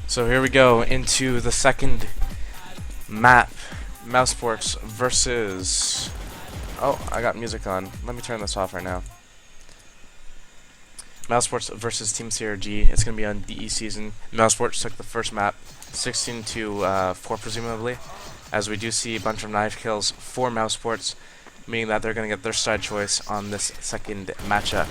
So here we go into the second map, Mousesports versus... Oh, I got music on. Let me turn this off right now. Mousesports versus Team CRG. It's going to be on DE season. Mousesports took the first map, 16 to 4 presumably, as we do see a bunch of knife kills for Mousesports, meaning that they're going to get their side choice on this second matchup.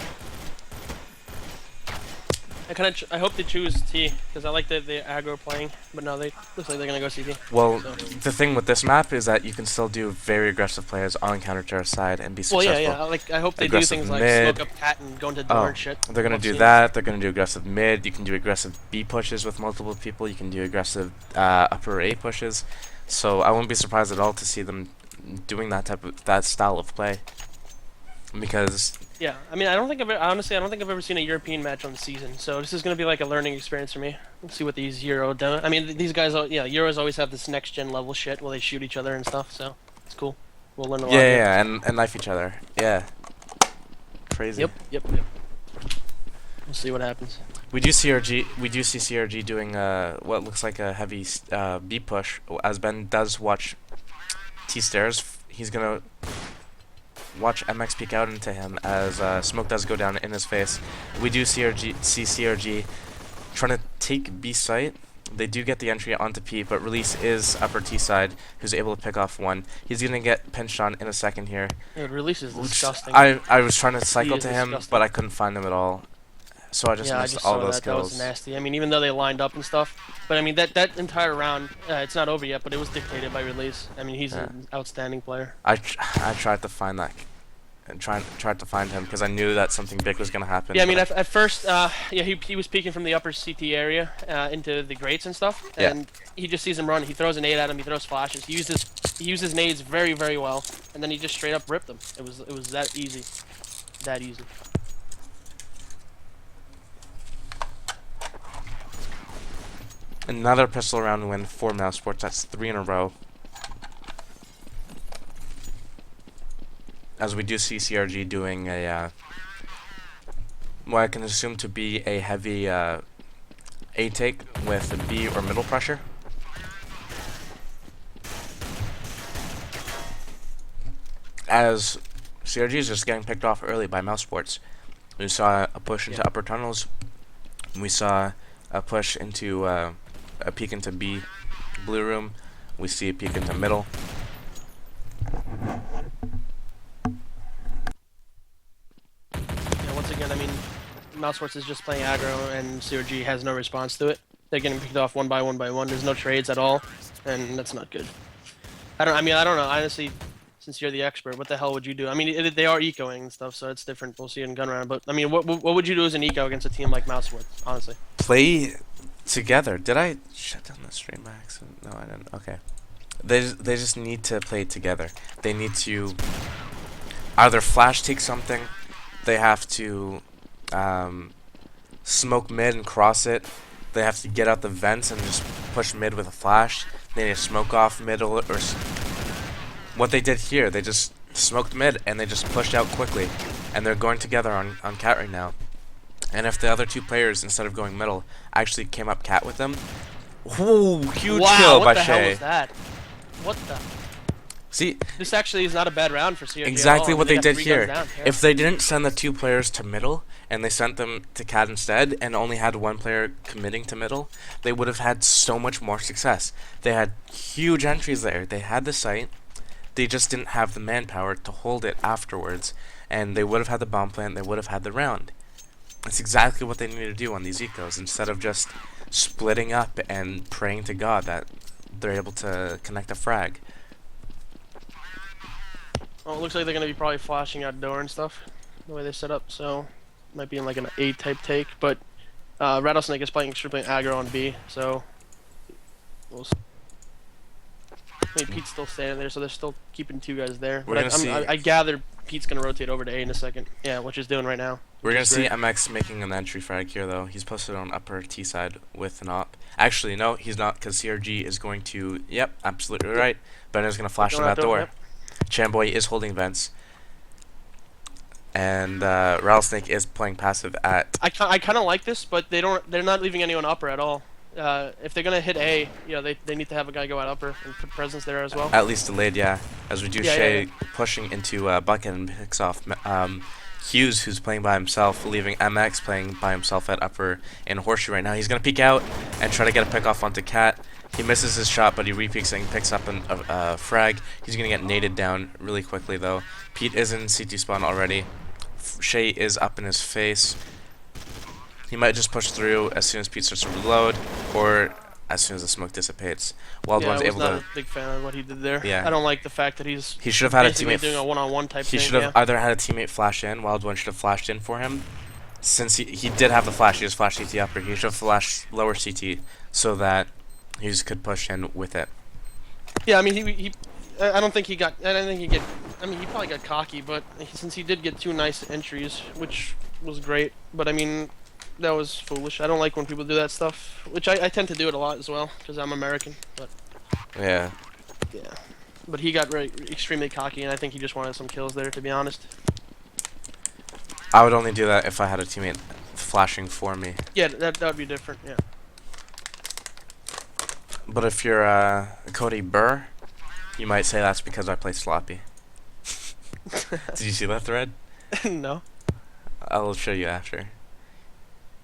I hope they choose T because I like the aggro playing, but no, they looks like they're gonna go CT. Well, So. the thing with this map is that you can still do very aggressive plays on counter terrorist side and be successful. Well, yeah. Like I hope they Aggressive do things like mid. smoke up cat and go into door and shit. They're gonna do that. They're gonna do aggressive mid. You can do aggressive B pushes with multiple people. You can do aggressive upper A pushes. So I wouldn't be surprised at all to see them doing that style of play. Because yeah, I mean, honestly, I don't think I've ever seen a European match on the season. So this is gonna be like a learning experience for me. Let's see what these Euro do. I mean, these guys, Euros always have this next gen level shit where they shoot each other and stuff. So it's cool. We'll learn a lot. Yeah, and knife each other. Yeah. Crazy. Yep. We'll see what happens. We do see CRG doing what looks like a heavy B push as Ben does watch T stairs. He's gonna watch MX peek out into him as smoke does go down in his face. We do see CRG trying to take B site. They do get the entry onto P, but Release is upper T side, who's able to pick off one. He's gonna get pinched on in a second here. Dude, Release is disgusting. I was trying to cycle to him, disgusting. but I couldn't find him at all. So I just missed all those kills. That was nasty. I mean, even though they lined up and stuff, but I mean that entire round, it's not over yet, but it was dictated by Release. I mean, he's an outstanding player. I tried to find that. And tried to find him because I knew that something big was gonna happen. Yeah, I mean, at first, he was peeking from the upper CT area into the grates and stuff, and he just sees him run. He throws a nade at him. He throws flashes. He used his nades very well, and then he just straight up ripped them. It was that easy, that easy. Another pistol round win for Mousesports. That's 3 in a row. As we do see CRG doing a, what I can assume to be a heavy A take with B or middle pressure. As CRG is just getting picked off early by Mousesports. We saw a push into upper tunnels. We saw a push into a peek into B blue room. We see a peek into middle. Once again, I mean, Mousesports is just playing aggro, and CRG has no response to it. They're getting picked off one by one. There's no trades at all, and that's not good. I don't know. Honestly, since you're the expert, what the hell would you do? I mean, they are ecoing and stuff, so it's different. We'll see it in gun round. But I mean, what would you do as an eco against a team like Mousesports? Honestly, play together. Did I shut down the stream by accident? No, I didn't. Okay. They just need to play together. They need to either flash take something. They have to smoke mid and cross it. They have to get out the vents and just push mid with a flash. They need to smoke off middle, or what they did here. They just smoked mid and they just pushed out quickly. And they're going together on cat right now. And if the other two players, instead of going middle, actually came up cat with them, whoo, huge kill by Shay. What the hell was that? What the? See, this actually is not a bad round for CRG. exactly what they did here. Yeah. If they didn't send the 2 players to middle and they sent them to cat instead and only had 1 player committing to middle, they would have had so much more success. They had huge entries there. They had the site. They just didn't have the manpower to hold it afterwards, and they would have had the bomb plant. They would have had the round. That's exactly what they need to do on these ecos, instead of just splitting up and praying to God that they're able to connect a frag. Well, it looks like they're going to be probably flashing out door and stuff, the way they set up, so might be in like an A-type take, but Rattlesnake is playing aggro on B, so we'll see. I mean, Pete's still standing there, so they're still keeping 2 guys there. But I gather Pete's going to rotate over to A in a second. Yeah, which he's doing right now. We're going to see MX making an entry frag here, though. He's posted on upper T side with an op. Actually, no, he's not, because CRG is going to... Yep, absolutely right. Benner's going to flash on that door. Yep. Chamboy is holding vents. And Rattlesnake is playing passive at... I kind of like this, but they're not leaving anyone upper at all. if they're gonna hit A, they need to have a guy go out upper and put presence there as well. At least delayed, yeah. As we do Yeah. Shay pushing into Bucket and picks off Hughes, who's playing by himself, leaving MX playing by himself at upper in Horseshoe right now. He's going to peek out and try to get a pick off onto Cat. He misses his shot, but he repeaks and picks up a frag. He's going to get naded down really quickly, though. Pete is in CT spawn already. Shay is up in his face. He might just push through as soon as Pete starts to reload, or as soon as the smoke dissipates. Wild Yeah, One's I was able not to... a big fan of what he did there. Yeah. I don't like the fact that he's He should have had a basically teammate... doing a one-on-one type He thing. should have either had a teammate flash in. Wild One should have flashed in for him. Since he did have the flash, he just flashed CT upper. He should have flashed lower CT so that Hughes could push in with it. Yeah, I mean, I don't think he got. I don't think he get. I mean, he probably got cocky, but since he did get 2 nice entries, which was great. But I mean, that was foolish. I don't like when people do that stuff, which I tend to do it a lot as well because I'm American. But Yeah. yeah, but he got extremely cocky, and I think he just wanted some kills there, to be honest. I would only do that if I had a teammate flashing for me. Yeah, that would be different. Yeah. But if you're Cody Burr, you might say that's because I play sloppy. Did you see that thread? No. I'll show you after.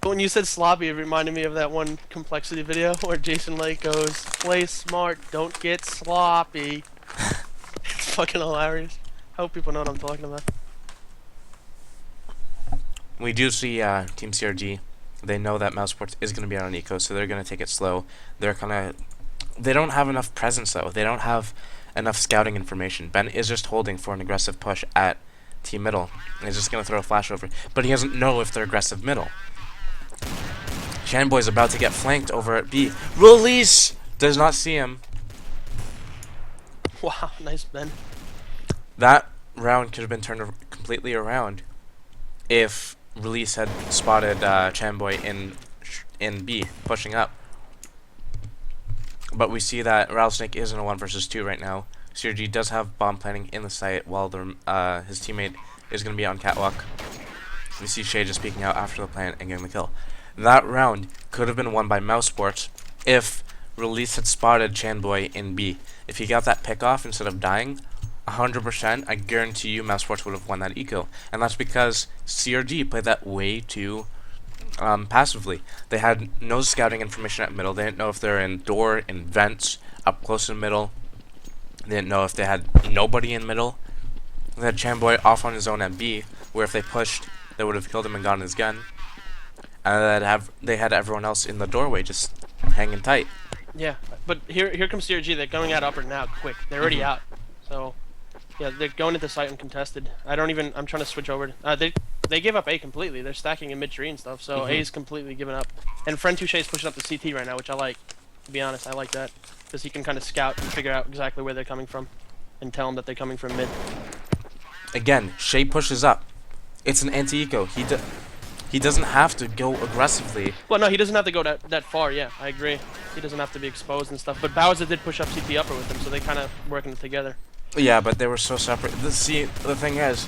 When you said sloppy, it reminded me of that one complexity video where Jason Lake goes, "Play smart, don't get sloppy." It's fucking hilarious. I hope people know what I'm talking about. We do see Team CRG. They know that Mousesports is going to be out on Eco, so they're going to take it slow. They don't have enough presence, though. They don't have enough scouting information. Ben is just holding for an aggressive push at Team Middle. He's just going to throw a flash over. But he doesn't know if they're aggressive middle. Shanboy's about to get flanked over at B. Release! Does not see him. Wow, nice Ben. That round could have been turned completely around if Release had spotted Chamboy in B, pushing up. But we see that Rattlesnake is in a 1 versus 2 right now. CRG does have bomb planning in the site while his teammate is going to be on catwalk. We see Shay just peeking out after the plant and getting the kill. That round could have been won by Mousesports if Release had spotted Chanboy in B. If he got that pick off instead of dying, 100%, I guarantee you Mousesports would have won that eco. And that's because CRG played that way too passively. They had no scouting information at middle. They didn't know if they're in door, in vents, up close in middle. They didn't know if they had nobody in middle. They had Chamboy off on his own at B, where if they pushed, they would have killed him and gotten his gun. And they had everyone else in the doorway just hanging tight. Yeah, but here comes CRG. They're going out upper now, quick. They're already out. So, yeah, they're going into site uncontested. I'm trying to switch over. They gave up A completely. They're stacking in mid-tree and stuff, so A is completely given up. And Friend Touche is pushing up the CT right now, which I like. To be honest, I like that. Because he can kind of scout and figure out exactly where they're coming from. And tell them that they're coming from mid. Again, Shay pushes up. It's an anti-eco. He doesn't have to go aggressively. Well, no, he doesn't have to go that far, yeah, I agree. He doesn't have to be exposed and stuff. But Bowser did push up CT upper with him, so they kind of working it together. Yeah, but they were so separate. The thing is,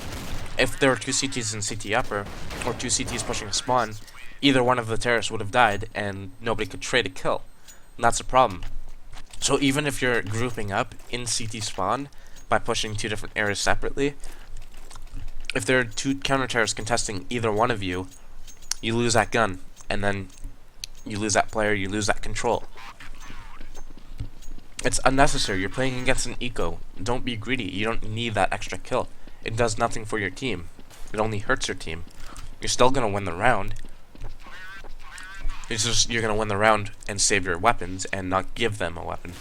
if there were 2 CTs in CT upper, or 2 CTs pushing a spawn, either one of the terrorists would have died, and nobody could trade a kill. And that's the problem. So even if you're grouping up in CT spawn by pushing 2 different areas separately, if there are 2 counter-terrorists contesting either one of you, you lose that gun, and then you lose that player, you lose that control. It's unnecessary. You're playing against an eco. Don't be greedy. You don't need that extra kill. It does nothing for your team. It only hurts your team. You're still gonna win the round. It's just you're gonna win the round and save your weapons and not give them a weapon.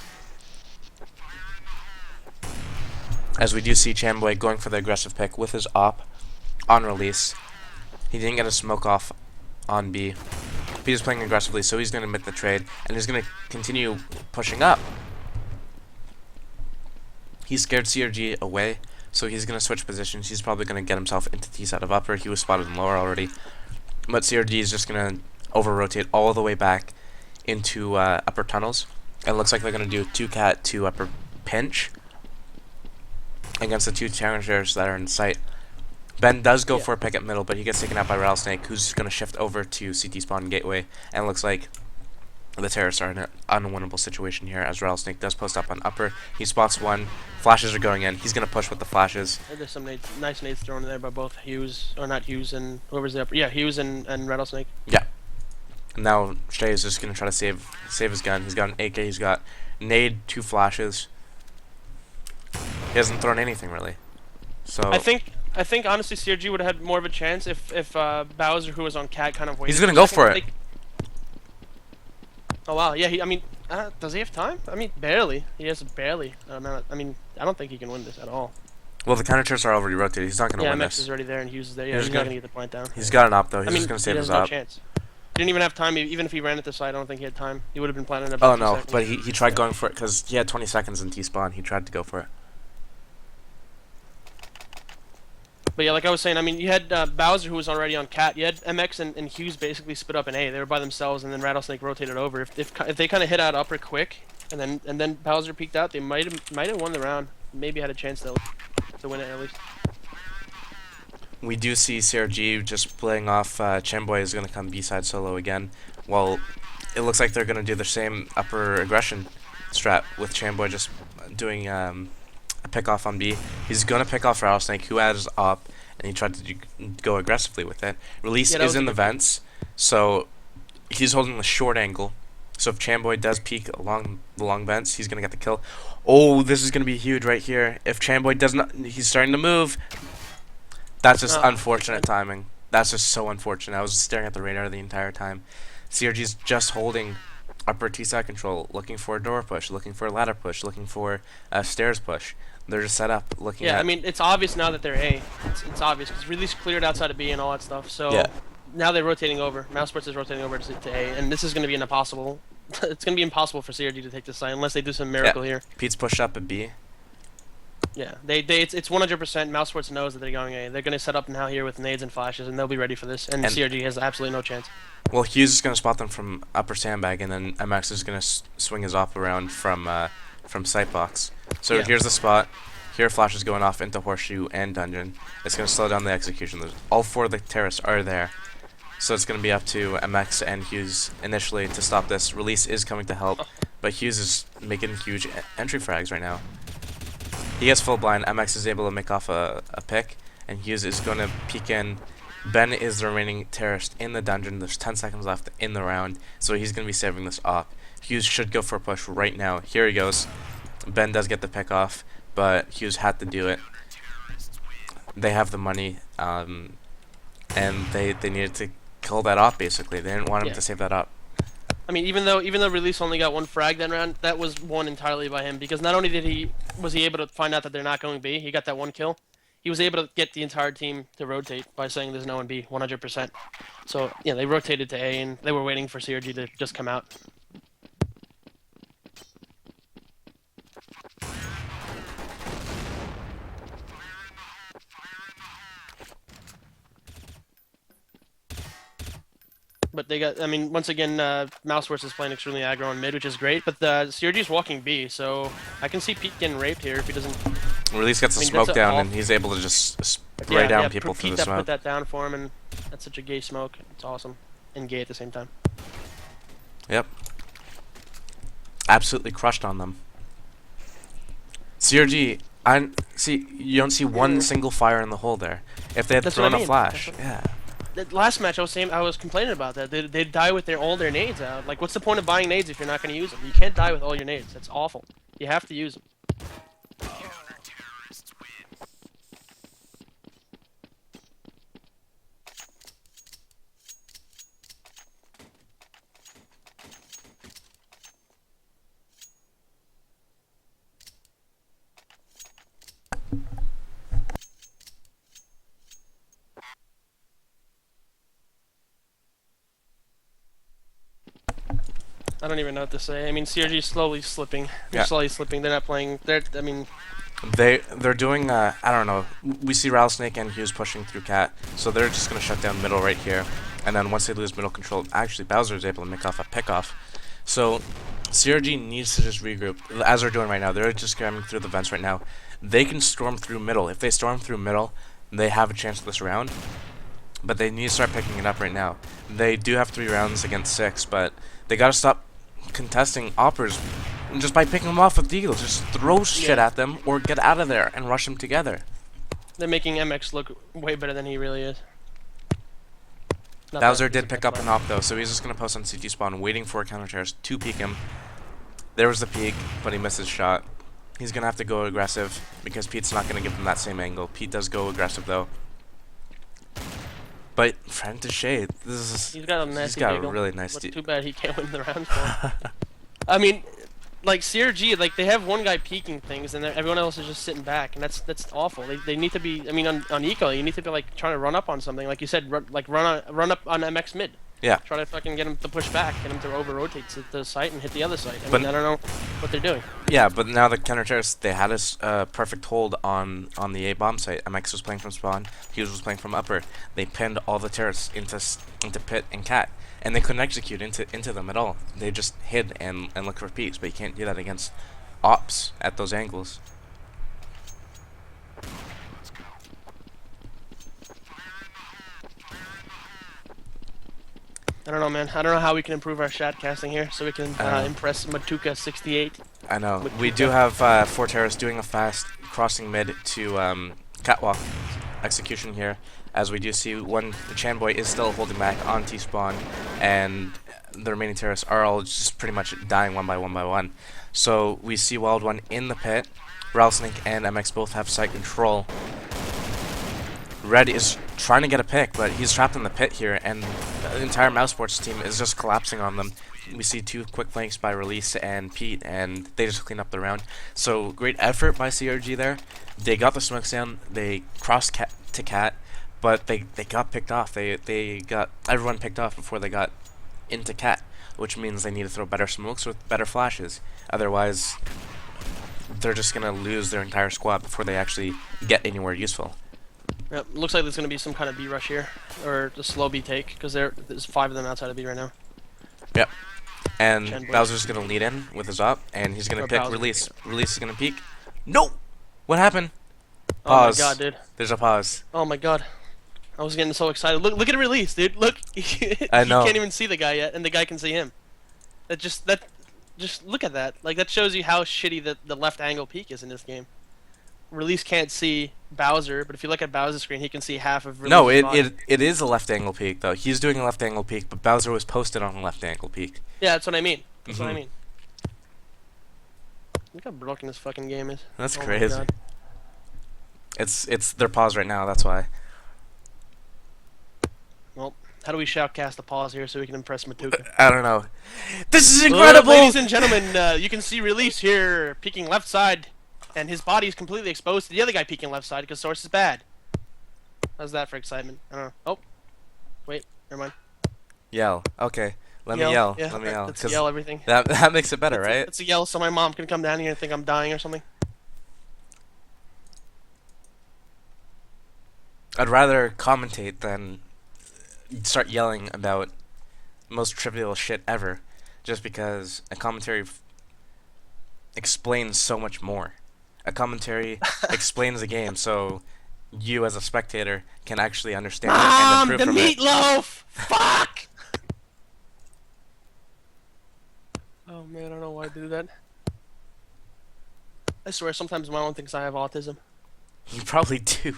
As we do see Chamboy going for the aggressive pick with his op on release. He didn't get a smoke off on B. He's playing aggressively, so he's gonna make the trade and he's gonna continue pushing up. He scared CRG away, so he's going to switch positions. He's probably going to get himself into T side of upper. He was spotted in lower already. But CRG is just going to over-rotate all the way back into upper tunnels. It looks like they're going to do 2 cat, 2 upper pinch against the 2 challengers that are in sight. Ben does go for a pick at middle, but he gets taken out by Rattlesnake, who's going to shift over to CT spawn gateway. And it looks like The terrorists are in an unwinnable situation here as Rattlesnake does post up on upper. He spots one. Flashes are going in. He's going to push with the flashes. There's some nice nades thrown in there by both Hughes, or not Hughes, and whoever's the upper. Yeah, Hughes and Rattlesnake. Yeah. Now Shay is just going to try to save his gun. He's got an AK. He's got nade, 2 flashes. He hasn't thrown anything really. So I think honestly CRG would have had more of a chance if Bowser, who was on cat, kind of waited. he's going to go for it. Oh wow, yeah. I mean, does he have time? I mean, barely. He has barely. I mean, I don't think he can win this at all. Well, the counter terrorists are already rotated. He's not going to win MX this. is already there and Hughes is there. Yeah, he's not going to get the point down. He's got an op though. He's I mean, just going to save his no op. chance. He didn't even have time. Even if he ran at the side, I don't think he had time. He would have been planning about. Oh no, seconds. but he tried going for it because he had 20 seconds in T-spawn. He tried to go for it. But yeah, like I was saying, I mean, you had Bowser, who was already on cat. You had MX and Hughes basically split up in A. They were by themselves, and then Rattlesnake rotated over. If they kind of hit out upper quick, and then Bowser peeked out, they might have won the round. Maybe had a chance to win it at least. We do see CRG just playing off Chamboy is going to come B-side solo again. Well, it looks like they're going to do the same upper aggression strat with Chamboy just doing a pick off on B. He's going to pick off Rattlesnake, who has op, and he tried to go aggressively with it. Release is in the vents, so he's holding the short angle. So if Chamboy does peek along the long vents, he's going to get the kill. Oh, this is going to be huge right here. If Chamboy does not, he's starting to move. That's just unfortunate timing. That's just so unfortunate. I was staring at the radar the entire time. CRG's just holding upper T-side control, looking for a door push, looking for a ladder push, looking for a stairs push. They're just set up, looking at... Yeah, I mean, it's obvious now that they're A. It's obvious, because Release cleared outside of B and all that stuff, so... Yeah. Now they're rotating over. Mousesports is rotating over to A, and this is going to be an impossible... it's going to be impossible for CRG to take this side, unless they do some miracle here. Pete's pushed up at B. Yeah, it's 100%. Mousesports knows that they're going A. They're going to set up now here with nades and flashes, and they'll be ready for this, and CRG has absolutely no chance. Well, Hughes is going to spot them from upper sandbag, and then MX is going to swing his op around from sightbox. So here's the spot. Here, flash is going off into horseshoe and dungeon. It's going to slow down the execution. All 4 of the terrorists are there, so it's going to be up to MX and Hughes initially to stop this. Release is coming to help, but Hughes is making huge entry frags right now. He gets full blind. MX is able to make off a pick, and Hughes is going to peek in. Ben is the remaining terrorist in the dungeon. There's 10 seconds left in the round, so he's going to be saving this op. Hughes should go for a push right now. Here he goes. Ben does get the pick off, but Hughes had to do it. They have the money, and they needed to kill that op, basically. They didn't want him to save that op. I mean, even though Release only got 1 frag that round, that was won entirely by him, because not only was he able to find out that they're not going B, he got that 1 kill. He was able to get the entire team to rotate by saying there's no one B, 100%. So, yeah, they rotated to A, and they were waiting for CRG to just come out. But they got, I mean, once again, Mousesports is playing extremely aggro on mid, which is great, but CRG is walking B, so I can see Pete getting raped here if he doesn't... Release gets the smoke down, and he's able to just spray down people through the smoke. Put that down for him, and that's such a gay smoke. It's awesome. And gay at the same time. Yep. Absolutely crushed on them. CRG, you don't see one single fire in the hole there. If they had thrown a flash, yeah. The last match I was complaining about that. They'd die with all their nades out. Like, what's the point of buying nades if you're not going to use them? You can't die with all your nades. That's awful. You have to use them. I don't even know what to say. I mean, CRG is slowly slipping. They're slowly slipping. They're not playing. I mean... They're doing, I don't know. We see Rattlesnake and Hughes pushing through cat, so they're just going to shut down middle right here. And then once they lose middle control, actually Bowser is able to make off a pick-off. So CRG needs to just regroup, as they're doing right now. They're just coming through the vents right now. They can storm through middle. If they storm through middle, they have a chance this round. But they need to start picking it up right now. They do have 3 rounds against 6, but they got to stop contesting oppers just by picking them off with deagles. Just throw shit at them or get out of there and rush them together. They're making MX look way better than he really is. Not Bowser that he's did a pick bad up an player. op though, so he's just gonna post on CT spawn, waiting for a counter terrorist to peek him. There was the peek, but he missed his shot. He's gonna have to go aggressive because Pete's not gonna give him that same angle. Pete does go aggressive though. But friend to shade, He's got a nasty he's got deagle, a really nice. but too bad he can't win the round for him. I mean, like CRG, like they have one guy peeking things, and everyone else is just sitting back, and that's awful. They need to be. I mean, on eco, you need to be like trying to run up on something, like you said, run up on MX mid. Yeah. Try to fucking get him to push back, get him to over rotate to the site and hit the other site. I But- mean, I don't know what they're doing. Yeah, but now the counter terrorists, they had a perfect hold on the A bomb site. MX was playing from spawn, Hughes was playing from upper. They pinned all the terrorists into pit and cat, and they couldn't execute into them at all. They just hid and looked for peaks, but you can't do that against ops at those angles. I don't know, man. I don't know how we can improve our shoutcasting here so we can impress Matuka68. I know. With We Tuca. do have 4 terrorists doing a fast crossing mid to catwalk execution here, as we do see the Chanboy is still holding back on T-spawn, and the remaining terrorists are all just pretty much dying one by one. So we see Wild One in the pit. Rattlesnake and MX both have site control. Red is trying to get a pick, but he's trapped in the pit here, and the entire Mousesports team is just collapsing on them. We see 2 quick flanks by Release and Pete, and they just clean up the round. So great effort by CRG there. They got the smokes down, they crossed cat to cat, but they got picked off. They got everyone picked off before they got into cat, which means they need to throw better smokes with better flashes. Otherwise, they're just gonna lose their entire squad before they actually get anywhere useful. Yep, looks like there's going to be some kind of B rush here, or a slow B take, because there's 5 of them outside of B right now. Yep. And Chanboy. Bowser's gonna lead in with his op, and he's gonna Or pick Bowser. Release. Release is gonna peek. No! What happened? Oh my Pause. god, dude. There's a pause. Oh my god. I was getting so excited. Look at it release, dude. Look. I know. You can't even see the guy yet, and the guy can see him. Just look at that. Like, that shows you how shitty the left angle peek is in this game. Release can't see Bowser, but if you look at Bowser's screen, he can see half of Release's No, body. it is a left angle peek though. He's doing a left angle peek, but Bowser was posted on a left angle peek. Yeah, that's what I mean. That's what I Mhm. mean. Look how broken this fucking game is. That's Oh my crazy. God. It's their pause right now. That's why. Well, how do we shoutcast a pause here so we can impress Matuka? I don't know. This is incredible. Ladies and gentlemen, you can see Release here peeking left side, and his body is completely exposed to the other guy peeking left side because source is bad. How's that for excitement? I don't know. Oh, wait, never mind. Yell. Okay. Let me yell. Yeah, Let me yell. let's 'Cause yell everything. that makes it better, right? Let's yell so my mom can come down here and think I'm dying or something. I'd rather commentate than start yelling about most trivial shit ever, just because a commentary explains so much more. A commentary explains the game, so you as a spectator can actually understand it Mom, and the improve from it. meatloaf! Fuck! Oh man, I don't know why I do that. I swear, sometimes my mom thinks I have autism. You probably do.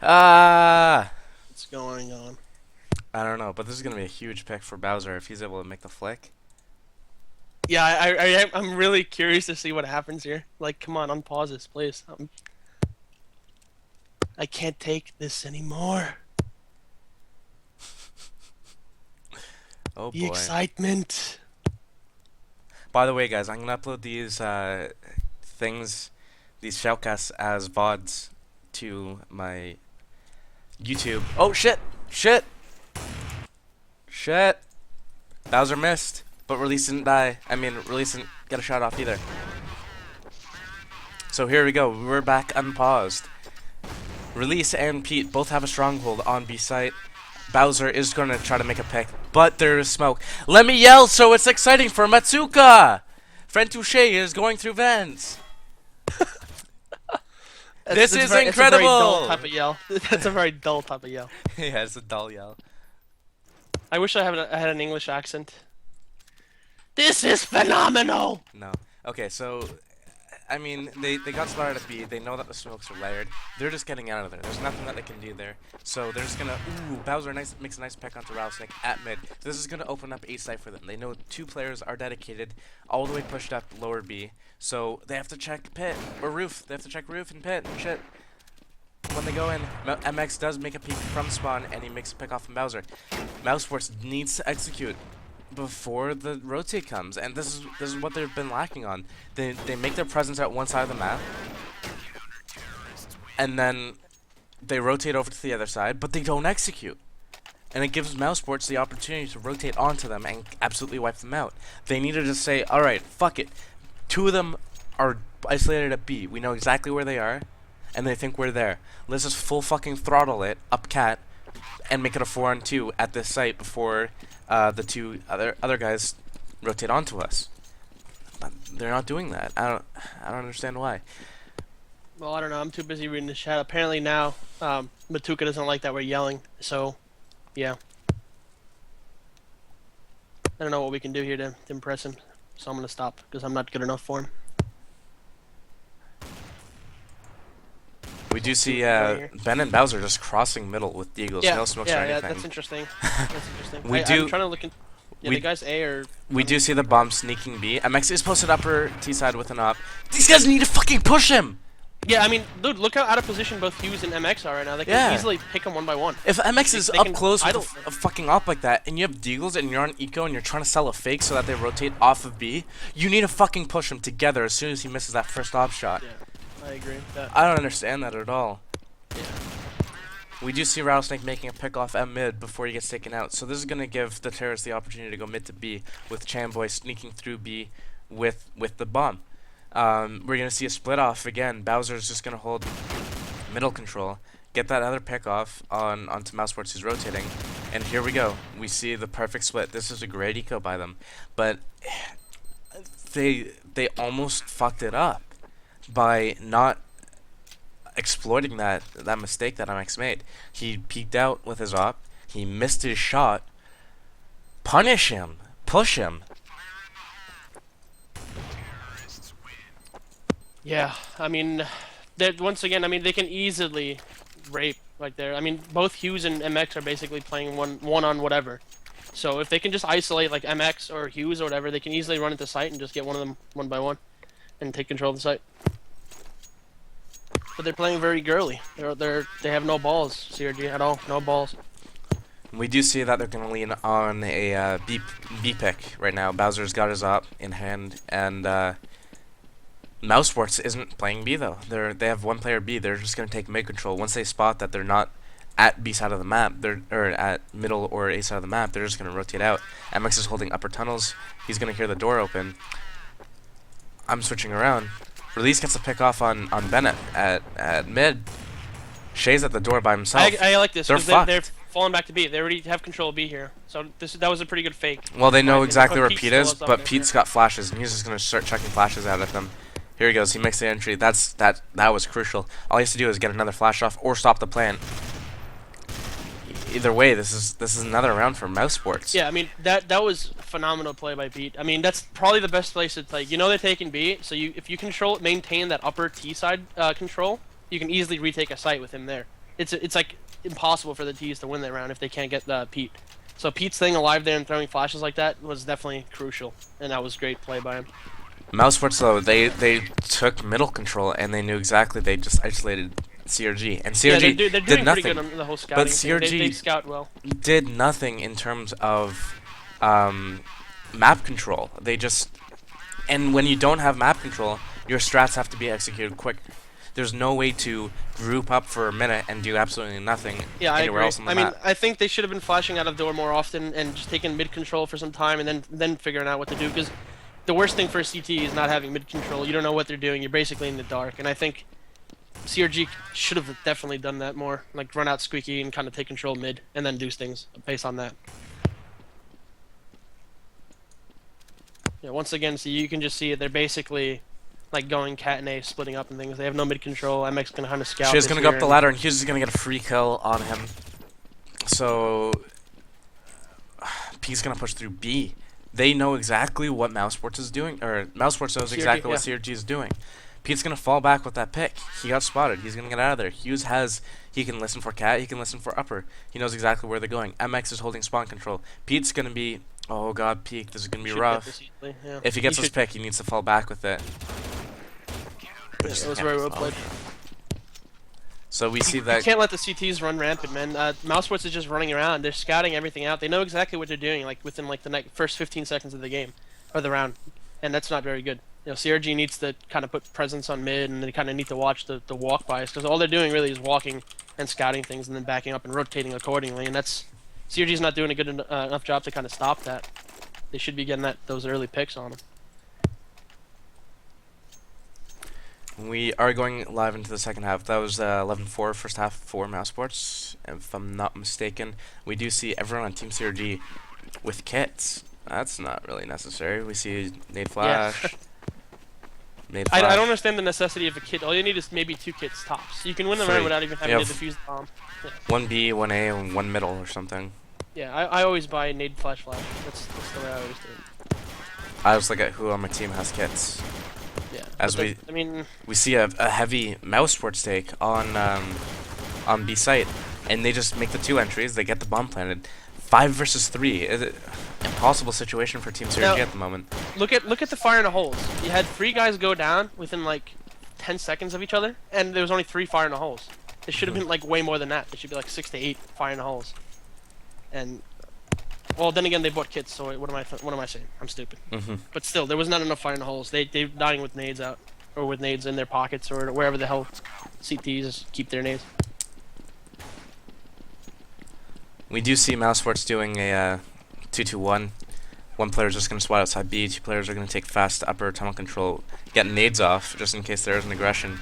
Ah, What's going on? I don't know, but this is gonna be a huge pick for Bowser if he's able to make the flick. Yeah, I'm really curious to see what happens here. Like, come on, unpause this, please. I can't take this anymore. Oh The boy. excitement. By the way, guys, I'm gonna upload these things, these shoutcasts as VODs to my YouTube. Oh shit! Shit! Shit! Bowser missed, but Release didn't die. I mean, Release didn't get a shot off either. So here we go. We're back unpaused. Release and Pete both have a stronghold on B site. Bowser is going to try to make a pick, but there is smoke. Let me yell so it's exciting for Matsuka! Friend Touche is going through vents. This is It's a very dull incredible! type of yell. That's a very dull type of yell. Yeah, it's a dull yell. I wish I had an English accent. This is phenomenal! No. Okay, so I mean, they got started at B. They know that the smokes are layered. They're just getting out of there. There's nothing that they can do there. So they're just gonna. Ooh, Bowser makes a nice pick onto Rattlesnake at mid. This is gonna open up A site for them. They know 2 players are dedicated, all the way pushed up lower B. So they have to check pit or roof. They have to check roof and pit and shit. When they go in, MX does make a peek from spawn, and he makes a pick off from Bowser. Mousesports needs to execute before the rotate comes, and this is what they've been lacking on. They make their presence at one side of the map, and then they rotate over to the other side, but they don't execute. And it gives Mousesports the opportunity to rotate onto them and absolutely wipe them out. They need to just say, alright, fuck it. 2 of them are isolated at B. We know exactly where they are, and they think we're there. Let's just full fucking throttle it, up cat, and make it a 4-on-2 at this site before the 2 other guys rotate onto us. But they're not doing that. I don't understand why. Well, I don't know. I'm too busy reading the chat. Apparently now, Matuka doesn't like that we're yelling. So, yeah. I don't know what we can do here to impress him. So I'm gonna stop because I'm not good enough for him. We do see Ben and Bowser just crossing middle with Deagles. Yeah, No smokes or anything. yeah, that's interesting. That's interesting. We I'm trying to look in. Yeah, the guys A or. We do see the bomb sneaking B. MX is posted upper T side with an op. These guys need to fucking push him! Yeah, I mean, dude, look how out of position both Hughes and MX are right now. They can easily pick them one by one. If MX is up close with a fucking op like that, and you have Deagles and you're on eco and you're trying to sell a fake so that they rotate off of B, you need to fucking push him together as soon as he misses that first op shot. Yeah, I agree with that. I don't understand that at all. Yeah. We do see Rattlesnake making a pick off M mid before he gets taken out, so this is going to give the terrorists the opportunity to go mid to B, with Chamboy sneaking through B with the bomb. We're going to see a split off again. Bowser's just going to hold middle control, get that other pick off onto Mousesports who's rotating, and here we go. We see the perfect split. This is a great eco by them, but they almost fucked it up by not exploiting that mistake that MX made. He peeked out with his op, he missed his shot. Punish him, push him. Yeah, I mean, once again, I mean, they can easily rape like there. I mean, both Hughes and MX are basically playing one on whatever. So if they can just isolate like MX or Hughes or whatever, they can easily run into site and just get one of them one by one and take control of the site. But they're playing very girly. They have no balls, CRG at all. No balls. We do see that they're going to lean on a B pick right now. Bowser's got his op in hand, and Mousesports isn't playing B though. They have 1 player B. They're just going to take mid control. Once they spot that they're not at B side of the map, or at middle or A side of the map, they're just going to rotate out. MX is holding upper tunnels. He's going to hear the door open. I'm switching around. Release gets a pick off on Bennett at mid. Shay's at the door by himself. I like this because fucked. they're falling back to B. They already have control of B here. So that was a pretty good fake. Well, they know exactly where Pete Pete is, still is up but there, Pete's got flashes, and he's just gonna start chucking flashes out at them. Here he goes. He makes the entry. That was crucial. All he has to do is get another flash off or stop the plant. Either way, this is another round for Mousesports. Yeah, I mean that was a phenomenal play by Pete. I mean that's probably the best place to play. You know they're taking B, so if you maintain that upper T side control, you can easily retake a site with him there. It's like impossible for the T's to win that round if they can't get Pete. So Pete staying alive there and throwing flashes like that was definitely crucial, and that was great play by him. Mousesports though, they took middle control and they knew exactly. They just isolated CRG, and CRG they're did doing nothing. pretty good on the whole scouting But thing. CRG They scout well. did nothing in terms of map control. They just, and when you don't have map control, your strats have to be executed quick. There's no way to group up for a minute and do absolutely nothing anywhere else on the map. I think they should have been flashing out of door more often and just taking mid control for some time and then figuring out what to do, because the worst thing for a CT is not having mid control. You don't know what they're doing. You're basically in the dark, and I think CRG should have definitely done that more, like run out squeaky and kind of take control mid and then do things based on that. Yeah, once again, so you can just see it. They're basically like going cat and A, splitting up and things. They have no mid control. MX gonna kind of scout. Shay's this gonna go here up the and- ladder, and Hughes is gonna get a free kill on him. So P's gonna push through B. They know exactly what Mousesports is doing, or Mousesports knows CRG, exactly what yeah. CRG is doing. Pete's gonna fall back with that pick. He got spotted. He's gonna get out of there. Hughes has. He can listen for cat. He can listen for upper. He knows exactly where they're going. MX is holding spawn control. Pete's gonna be. Oh god, peek. This is gonna be Should get rough. this easily, yeah. If he gets his pick, he needs to fall back with it. Yeah, it was very well played. So we see You that. can't let the CTs run rampant, man. Mousesports is just running around. They're scouting everything out. They know exactly what they're doing, like within like the first 15 seconds of the game or the round, and that's not very good. You know, CRG needs to kind of put presence on mid, and they kind of need to watch the walk bias because all they're doing really is walking and scouting things and then backing up and rotating accordingly. And that's CRG's not doing a good enough job to kind of stop that. They should be getting those early picks on them. We are going live into the second half. That was 11-4 first half for Mousesports, if I'm not mistaken. We do see everyone on Team CRG with kits. That's not really necessary. We see nade flash. Yeah. Nade flash. I don't understand the necessity of a kit. All you need is maybe 2 kits tops. You can win the round Three. without even having Yeah, to defuse the bomb. Yeah. 1B, 1A, and 1 middle or something. Yeah, I always buy nade flash. That's the way I always do it. I just look at who on my team has kits. Yeah. As but we I mean, we see a heavy Mousesports take on B site, and they just make the 2 entries. They get the bomb planted. 5 versus 3. Impossible situation for Team CRG Now, at the moment. look at the fire in the holes. You had 3 guys go down within like 10 seconds of each other, and there was only 3 fire in the holes. It should have been like way more than that. It should be like 6 to 8 fire in the holes. And well, then again, they bought kits. So what am I saying? I'm stupid. But still, there was not enough fire in the holes. They're dying with nades out, or with nades in their pockets, or wherever the hell CTs keep their nades. We do see Mousesports doing a 2-2-1. One player is just going to swat outside B. 2 players are going to take fast upper tunnel control, get nades off just in case there is an aggression.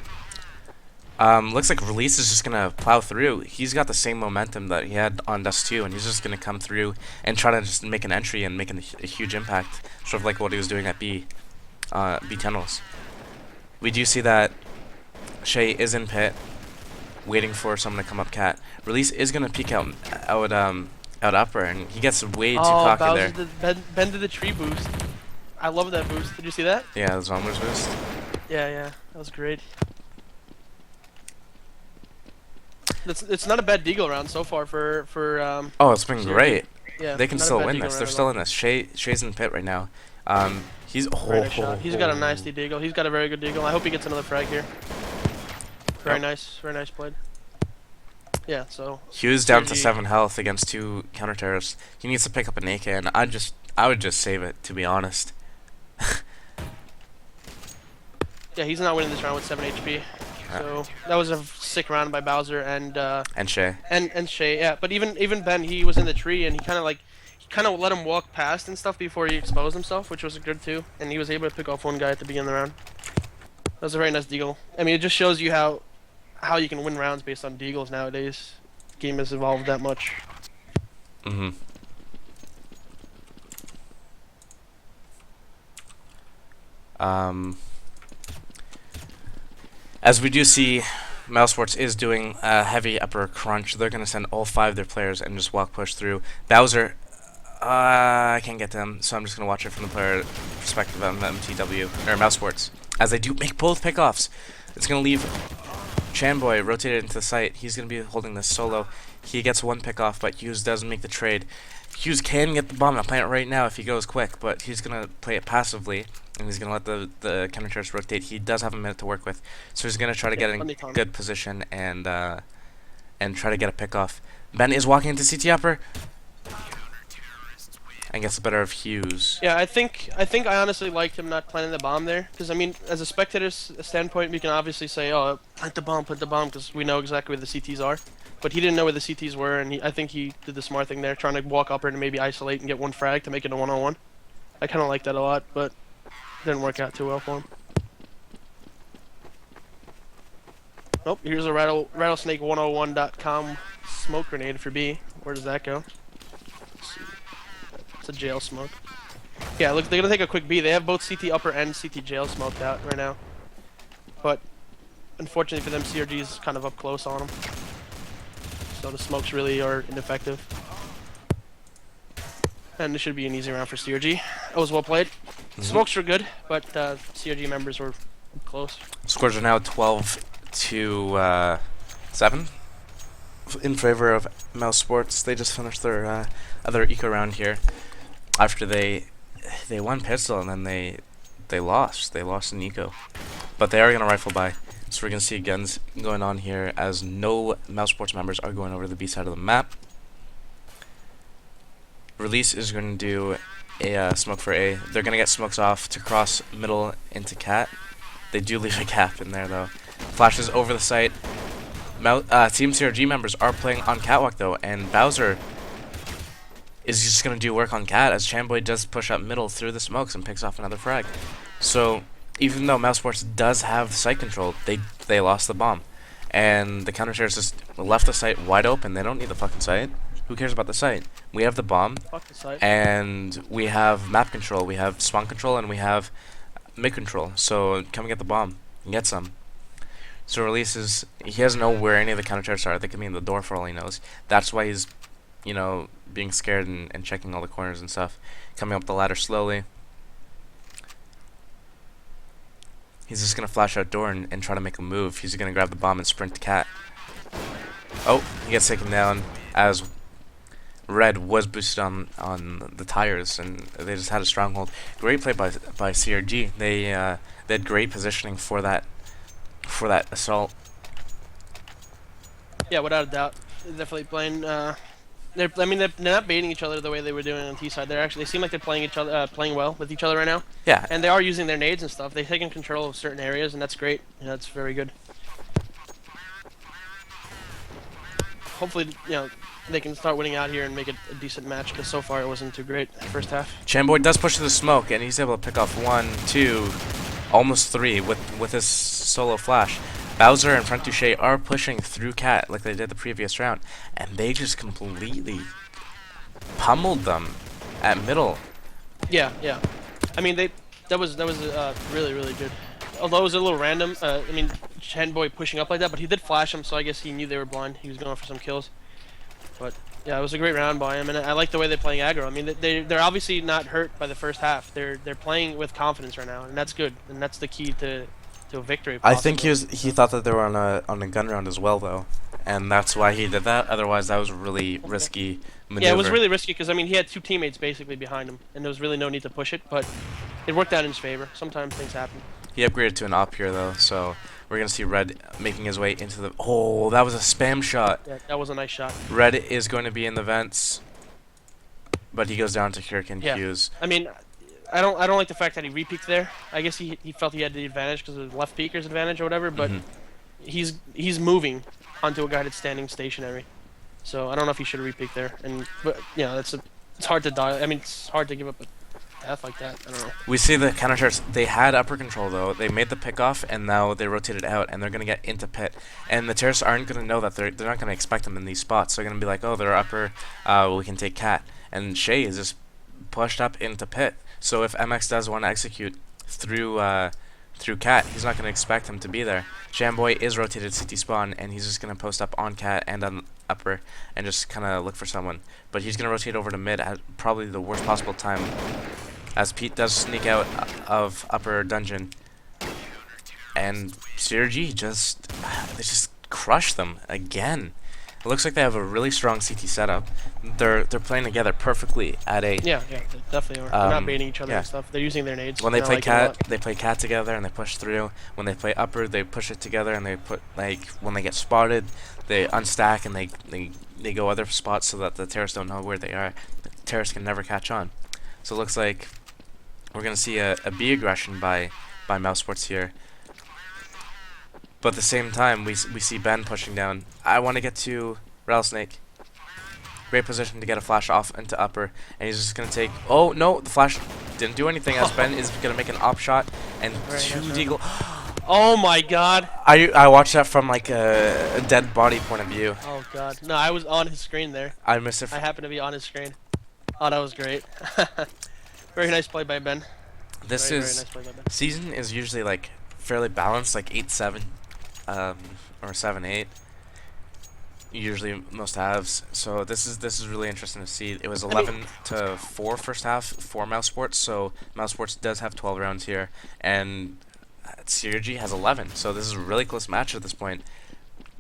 Looks like Release is just going to plow through. He's got the same momentum that he had on Dust 2, and he's just going to come through and try to just make an entry and make a huge impact, sort of like what he was doing at B tunnels. We do see that Shay is in pit, waiting for someone to come up cat. Release is going to peek out upper, and he gets way too cocky there. Bowser bend to the tree boost. I love that boost. Did you see that? Yeah, the Zombers boost. Yeah, that was great. It's not a bad Deagle round so far for Oh, it's been CRG. great. Yeah, They can not a still bad win Deagle this. round They're at still all. in this. Shay's in pit right now. He's Very nice shot. He's got a nasty Deagle. He's got a very good Deagle. I hope he gets another frag here. Very nice played. Yeah, so Hughes down to CRG. 7 health against 2 counter terrorists. He needs to pick up an AK, and I would just save it, to be honest. yeah, he's not winning this round with 7 HP. So that was a sick round by Bowser and Shay. and Shay. Yeah, but even Ben, he was in the tree and he kind of let him walk past and stuff before he exposed himself, which was good too. And he was able to pick off 1 guy at the beginning of the round. That was a very nice Deagle. I mean, it just shows you how you can win rounds based on Deagles nowadays. The game has evolved that much. As we do see, Mousesports is doing a heavy upper crunch. They're going to send all 5 of their players and just walk push through. Bowser, I can't get to him, so I'm just going to watch it from the player perspective of MTW, or Mousesports. As they do make both pickoffs, it's going to leave Chanboy rotated into the site. He's going to be holding this solo. He gets 1 pickoff, but Hughes doesn't make the trade. Hughes can get the bomb. I'll plant it right now if he goes quick, but he's going to play it passively, and he's going to let the counter terrorist rotate. He does have a minute to work with, so he's going to try to get in good position and try to get a pickoff. Ben is walking into CT upper and gets the better of Hughes. Yeah, I think I honestly liked him not planting the bomb there, because I mean, as a spectator's standpoint, we can obviously say, oh, plant the bomb, because we know exactly where the CTs are. But he didn't know where the CTs were, and I think he did the smart thing there, trying to walk up and maybe isolate and get 1 frag to make it a 1-on-1. I kind of like that a lot, but it didn't work out too well for him. Nope, here's a rattlesnake101.com smoke grenade for B. Where does that go? Let's see. It's a jail smoke. Yeah, look, they're gonna take a quick B. They have both CT upper and CT jail smoked out right now. but unfortunately for them, CRG is kind of up close on them. So the smokes really are ineffective. And this should be an easy round for CRG. It was well played. Smokes were good, but CRG members were close. Scores are now 12 to 7 in favor of Mousesports. They just finished their other eco round here after they won pistol and then they lost. They lost in eco, but they are gonna rifle by. So we're gonna see guns going on here as no Mousesports members are going over to the B side of the map. Release is going to do a smoke for A. They're going to get smokes off to cross middle into cat. They do leave a gap in there, though. Flashes over the site. Team CRG members are playing on catwalk, though, and Bowser is just going to do work on cat as Chamboy does push up middle through the smokes and picks off another frag. So, even though Mousesports does have site control, they lost the bomb. And the counter-terrorists just left the site wide open. They don't need the fucking site. Who cares about the site? We have the bomb, and we have map control, we have spawn control, and we have mid control. So come and get the bomb and get some. So Release he doesn't know where any of the counter terrorists are. They could be in the door for all he knows. That's why he's, you know, being scared and checking all the corners and stuff. Coming up the ladder slowly. He's just gonna flash out door and try to make a move. He's gonna grab the bomb and sprint to cat. Oh, he gets taken down as Red was boosted on the tires, and they just had a stronghold. Great play by CRG. They had great positioning for that assault. Yeah, without a doubt, they're definitely playing. They're not baiting each other the way they were doing on T side. They seem like they're playing playing well with each other right now. Yeah, and they are using their nades and stuff. They've taken control of certain areas, and that's great. Yeah, that's very good. Hopefully, they can start winning out here and make it a decent match, because so far it wasn't too great first half. Chamboy does push to the smoke, and he's able to pick off 1, 2, almost 3 with his solo flash. Bowser and Front Touche are pushing through cat like they did the previous round, and they just completely pummeled them at middle. Yeah. I mean, that was really, really good. Although it was a little random. I mean, Chamboy pushing up like that, but he did flash him, so I guess he knew they were blind. He was going for some kills. But yeah, it was a great round by him, and I like the way they're playing aggro. I mean, they're obviously not hurt by the first half. They're playing with confidence right now, and that's good. And that's the key to a victory. Possibly. I think he thought that they were on a gun round as well, though, and that's why he did that. Otherwise, that was a really risky maneuver. Yeah, it was really risky because I mean he had 2 teammates basically behind him, and there was really no need to push it. But it worked out in his favor. Sometimes things happen. He upgraded to an op here though, so we're gonna see Red making his way into the. Oh, that was a spam shot. Yeah, that was a nice shot. Red is going to be in the vents, but he goes down to Kirk Hughes. I mean, I don't like the fact that he re-peeked there. I guess he felt he had the advantage because of the left peeker's advantage or whatever. But he's moving onto a guy that's standing stationary, so I don't know if he should have re-peeked there. But it's hard to die. I mean, it's hard to give up a death like that. I don't know. We see the counter terrorists. They had upper control though. They made the pick off, and now they rotated out, and they're gonna get into pit. And the terrorists aren't gonna know that they're not gonna expect them in these spots. They're gonna be like, oh, they're upper. We can take cat. And Shay is just pushed up into pit. So if MX does want to execute through cat, he's not gonna expect him to be there. Chamboy is rotated CT spawn, and he's just gonna post up on cat and on upper and just kind of look for someone. But he's gonna rotate over to mid at probably the worst possible time, as Pete does sneak out of upper dungeon, and CRG they just crush them again. It looks like they have a really strong CT setup. They're playing together perfectly at A. Yeah, they definitely are. They're not baiting each other and stuff. They're using their nades. When they play cat, they play cat together and they push through. When they play upper, they push it together and they put when they get spotted, they unstack and they go other spots so that the terrorists don't know where they are. The terrorists can never catch on. So it looks like we're gonna see a B aggression by Mousesports here. But at the same time, we see Ben pushing down. I want to get to Rattlesnake. Great position to get a flash off into upper, and he's just gonna take. Oh no, the flash didn't do anything. As Ben is gonna make an op shot and 2 deagle. Oh my god! I watched that from like a dead body point of view. Oh god, no, I was on his screen there. I missed it. I happened to be on his screen. Oh, that was great. Very nice play by Ben. This very nice play by Ben. Season is usually like fairly balanced, like 8-7, or 7-8. Usually most halves. So this is really interesting to see. It was I mean, 11-4 first half for Mousesports. So Mousesports does have 12 rounds here, and CRG has 11. So this is a really close match at this point,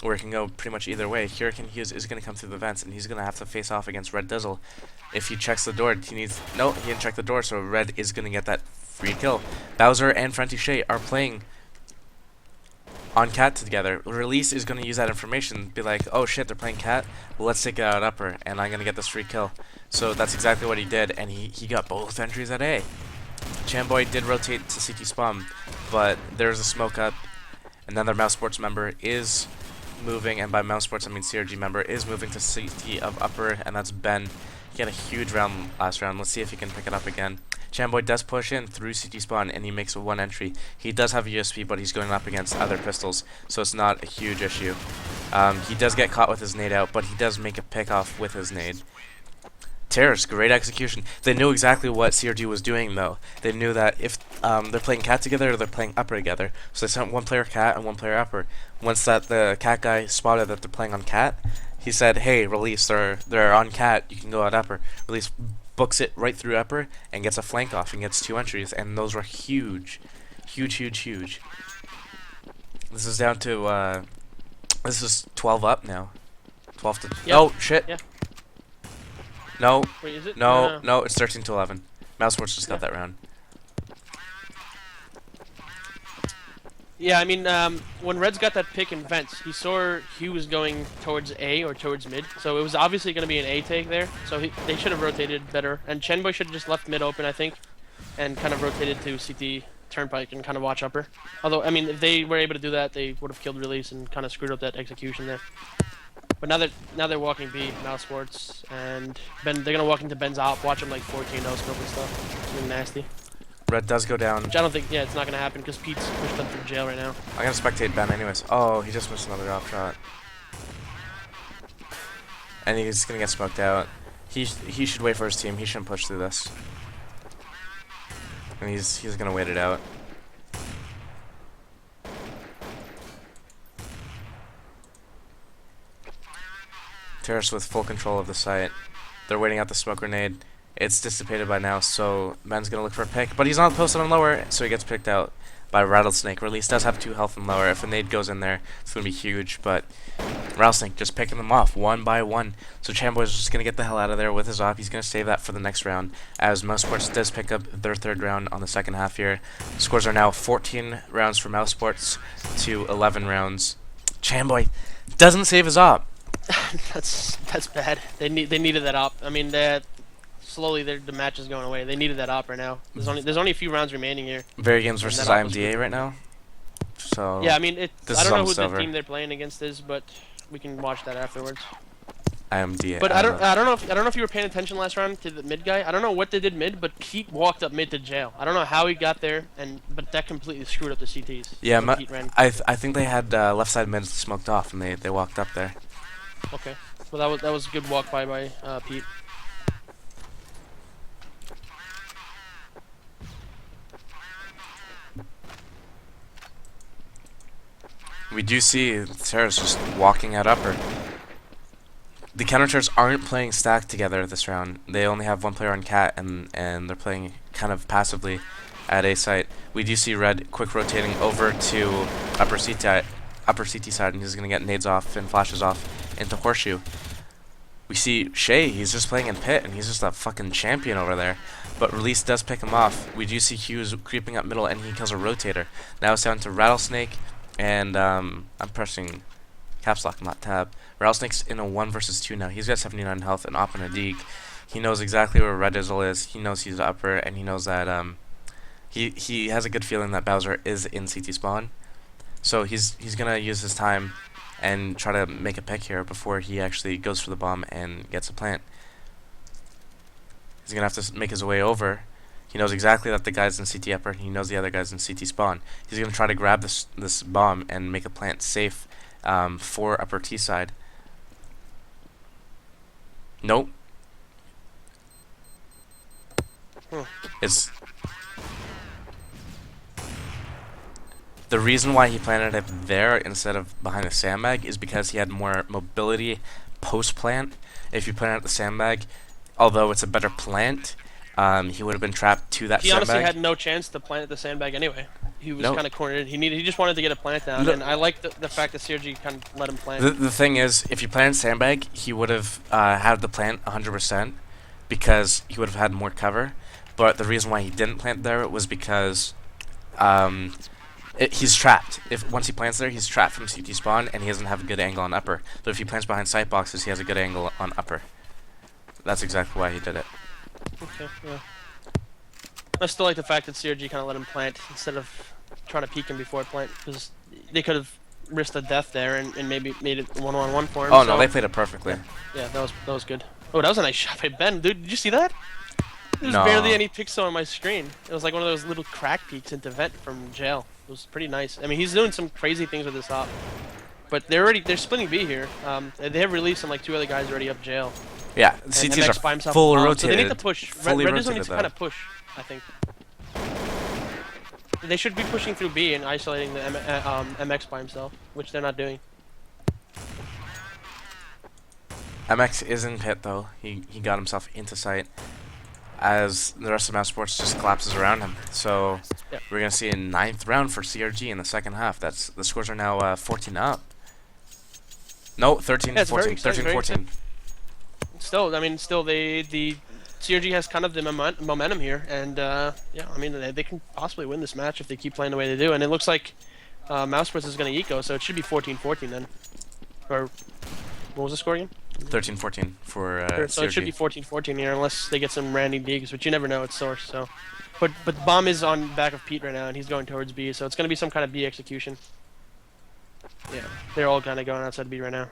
where it can go pretty much either way. Hurricane Hughes is going to come through the vents, and he's going to have to face off against Red Dizzle. If he checks the door, he needs... No, he didn't check the door, so Red is going to get that free kill. Bowser and Frenty Shay are playing on Cat together. Release is going to use that information, be like, oh shit, they're playing Cat, well, let's take it out upper, and I'm going to get this free kill. So that's exactly what he did, and he got both entries at A. Chamboy did rotate to CT spawn, but there's a smoke up. Another Mousesports member is moving, and by Mousesports I mean CRG member, is moving to CT of upper, and that's Ben. He had a huge round last round. Let's see if he can pick it up again. Chamboy does push in through CT spawn, and he makes a 1 entry. He does have a USP, but he's going up against other pistols, so it's not a huge issue. He does get caught with his nade out, but he does make a pick off with his nade. Terrorist, great execution. They knew exactly what CRG was doing, though. They knew that if they're playing Cat together or they're playing upper together, so they sent one player Cat and one player upper. Once the Cat guy spotted that they're playing on Cat, he said, hey, Release, they're on Cat, you can go out upper. Release books it right through upper and gets a flank off and gets 2 entries, and those were huge. Huge, huge, huge. This is down to, this is 12 up now. 12 to... Yep. Oh, shit. Yeah. No. Wait, is it? No, it's 13-11. Mousesports just got that round. Yeah, I mean, when Reds got that pick in vents, he saw Hugh was going towards A or towards mid, so it was obviously going to be an A take there. So they should have rotated better, and Chenboy should have just left mid open, I think, and kind of rotated to CT Turnpike and kind of watch upper. Although, I mean, if they were able to do that, they would have killed Release and kind of screwed up that execution there. But now they're walking B, Mousesports, and they're gonna walk into Ben's op, watch him like 14 no scope and stuff. Something nasty. Red does go down. Which I don't think, yeah, it's not gonna happen because Pete's pushed up to jail right now. I'm gonna spectate Ben anyways. Oh, he just missed another drop shot. And he's gonna get smoked out. He should wait for his team. He shouldn't push through this. And he's gonna wait it out. Terrace with full control of the site. They're waiting out the smoke grenade. It's dissipated by now, so Ben's gonna look for a pick, but he's not posted on lower, so he gets picked out by Rattlesnake. Release does have 2 health and lower. If a nade goes in there, it's gonna be huge, but Rattlesnake just picking them off one by one. So Chamboy's just gonna get the hell out of there with his op. He's gonna save that for the next round, as Mousesports does pick up their 3rd round on the second half here. Scores are now 14 rounds for Mousesports to 11 rounds. Chamboy doesn't save his op. That's bad. They needed that op. I mean, slowly the match is going away. They needed that op right now. There's only a few rounds remaining here. Very Games versus IMDA right now. So yeah, I mean, I don't know who silver. the team they're playing against is, but we can watch that afterwards. IMDA. But I don't know if you were paying attention last round to the mid guy. I don't know what they did mid, but Pete walked up mid to jail. I don't know how he got there, but that completely screwed up the CTs. Yeah, so Pete ran. I think they had left side mid smoked off, and they walked up there. Okay, well that was a good walk by Pete. We do see Terrace just walking out upper. The counter-terrorists aren't playing stacked together this round. They only have 1 player on Cat, and they're playing kind of passively at A site. We do see Red quick rotating over to upper CT side, and he's going to get nades off and flashes off into Horseshoe. We see Shay, he's just playing in pit, and he's just a fucking champion over there. But Release does pick him off. We do see Hughes creeping up middle, and he kills a rotator. Now it's down to Rattlesnake, and I'm pressing caps lock, not tab. Rattlesnake's in a 1 versus 2 now. He's got 79 health and op and a deke. He knows exactly where Red Dizzle is. He knows he's upper, and he knows that he has a good feeling that Bowser is in CT spawn. So he's gonna use his time and try to make a pick here before he actually goes for the bomb and gets a plant. He's gonna have to make his way over. He knows exactly that the guy's in CT upper, and he knows the other guy's in CT spawn. He's gonna try to grab this bomb and make a plant safe for upper T side. Nope. It's The reason why he planted it there instead of behind the sandbag is because he had more mobility post-plant. If you plant it at the sandbag, although it's a better plant, he would have been trapped to that He sandbag. honestly had no chance to plant at the sandbag anyway. He was No. kind of cornered. He just wanted to get a plant down, No. and I like the fact that CRG kind of let him plant. The thing is, if you planted sandbag, he would have had the plant 100% because he would have had more cover. But the reason why he didn't plant there was because he's trapped. If once he plants there, he's trapped from CT spawn, and he doesn't have a good angle on upper. But if he plants behind sight boxes, he has a good angle on upper. That's exactly why he did it. Okay, yeah. I still like the fact that CRG kind of let him plant instead of trying to peek him before plant, because they could have risked a death there and maybe made it one-on-one for him. Oh so. no, they played it perfectly. Yeah, that was good. Oh, that was a nice shot by Ben, dude. Did you see that? There's No. barely any pixel on my screen. It was like one of those little crack peeks into vent from jail. It was pretty nice. I mean, he's doing some crazy things with his op, but they're splitting B here. They have released some like 2 other guys already up jail. Yeah, And CTs MX by are himself full as well. rotated. So they need to push. Fully Red doesn't need rotated, to though. kind of push, I think. They should be pushing through B and isolating the MX by himself, which they're not doing. MX is in pit though. He got himself into sight as the rest of Mousesports just collapses around him. So Yep. we're gonna see a 9th round for CRG in the second half. That's the scores are now 14 up. No, 13 Yeah, it's very 14. exciting, 13 very 14. Still, I mean, the CRG has kind of the momentum here, and yeah, I mean, they can possibly win this match if they keep playing the way they do. And it looks like Mousesports is going to eco, so it should be 14-14 then. Or what was the score again? 13-14 for So CRG. it should be 14-14 here, unless they get some Randy digs, but you never know. It's Source, so. But Bomb is on back of Pete right now, and he's going towards B, so it's going to be some kind of B execution. Yeah, they're all kind of going outside B right now,